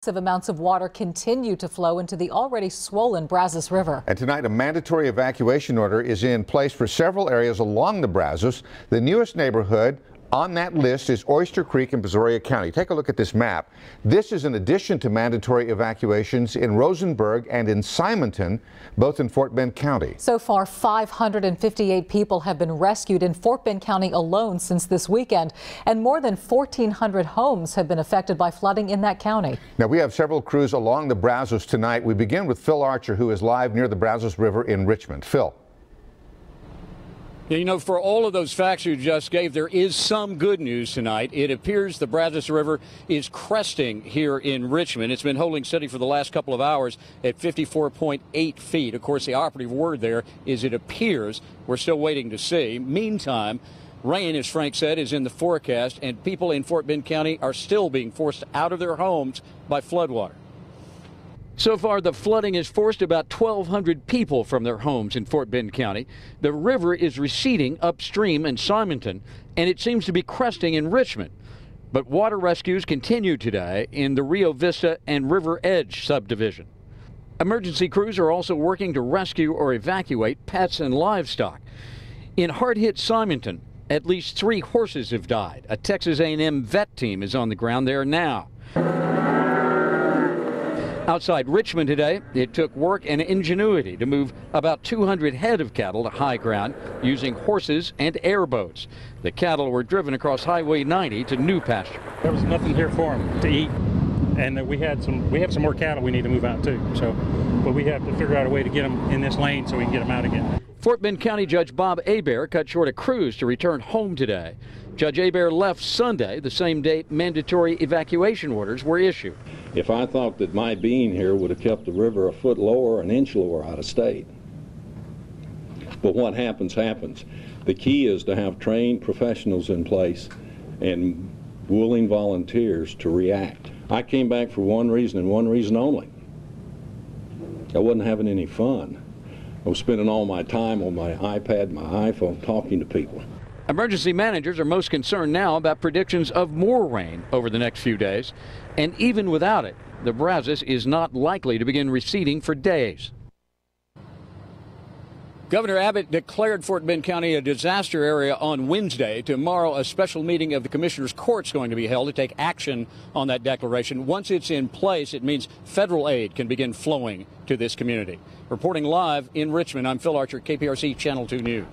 Amounts of water continue to flow into the already swollen Brazos River. And tonight, a mandatory evacuation order is in place for several areas along the Brazos. The newest neighborhood on that list is Oyster Creek in Brazoria County. Take a look at this map. This is in addition to mandatory evacuations in Rosenberg and in Simonton, both in Fort Bend County. So far, 558 people have been rescued in Fort Bend County alone since this weekend, and more than 1,400 homes have been affected by flooding in that county. Now, we have several crews along the Brazos tonight. We begin with Phil Archer, who is live near the Brazos River in Richmond. Phil. You know, for all of those facts you just gave, there is some good news tonight. It appears the Brazos River is cresting here in Richmond. It's been holding steady for the last couple of hours at 54.8 feet. Of course, the operative word there is it appears. We're still waiting to see. Meantime, rain, as Frank said, is in the forecast, and people in Fort Bend County are still being forced out of their homes by floodwater. So far, the flooding has forced about 1,200 people from their homes in Fort Bend County. The river is receding upstream in Simonton, and it seems to be cresting in Richmond. But water rescues continue today in the Rio Vista and River Edge subdivision. Emergency crews are also working to rescue or evacuate pets and livestock. In hard-hit Simonton, at least 3 horses have died. A Texas A&M vet team is on the ground there now. Outside Richmond today, it took work and ingenuity to move about 200 head of cattle to high ground using horses and airboats. The cattle were driven across Highway 90 to new pasture. There was nothing here for them to eat, and we have some more cattle we need to move out too. But we have to figure out a way to get them in this lane so we can get them out again. Fort Bend County Judge Bob Hebert cut short a cruise to return home today. Judge Hebert left Sunday, the same day mandatory evacuation orders were issued. If I thought that my being here would have kept the river a foot lower, an inch lower, I'd have stayed. But what happens, happens. The key is to have trained professionals in place and willing volunteers to react. I came back for one reason and one reason only. I wasn't having any fun. I was spending all my time on my iPad, my iPhone, talking to people. Emergency managers are most concerned now about predictions of more rain over the next few days. And even without it, the Brazos is not likely to begin receding for days. Governor Abbott declared Fort Bend County a disaster area on Wednesday. Tomorrow, a special meeting of the Commissioner's Court is going to be held to take action on that declaration. Once it's in place, it means federal aid can begin flowing to this community. Reporting live in Richmond, I'm Phil Archer, KPRC Channel 2 News.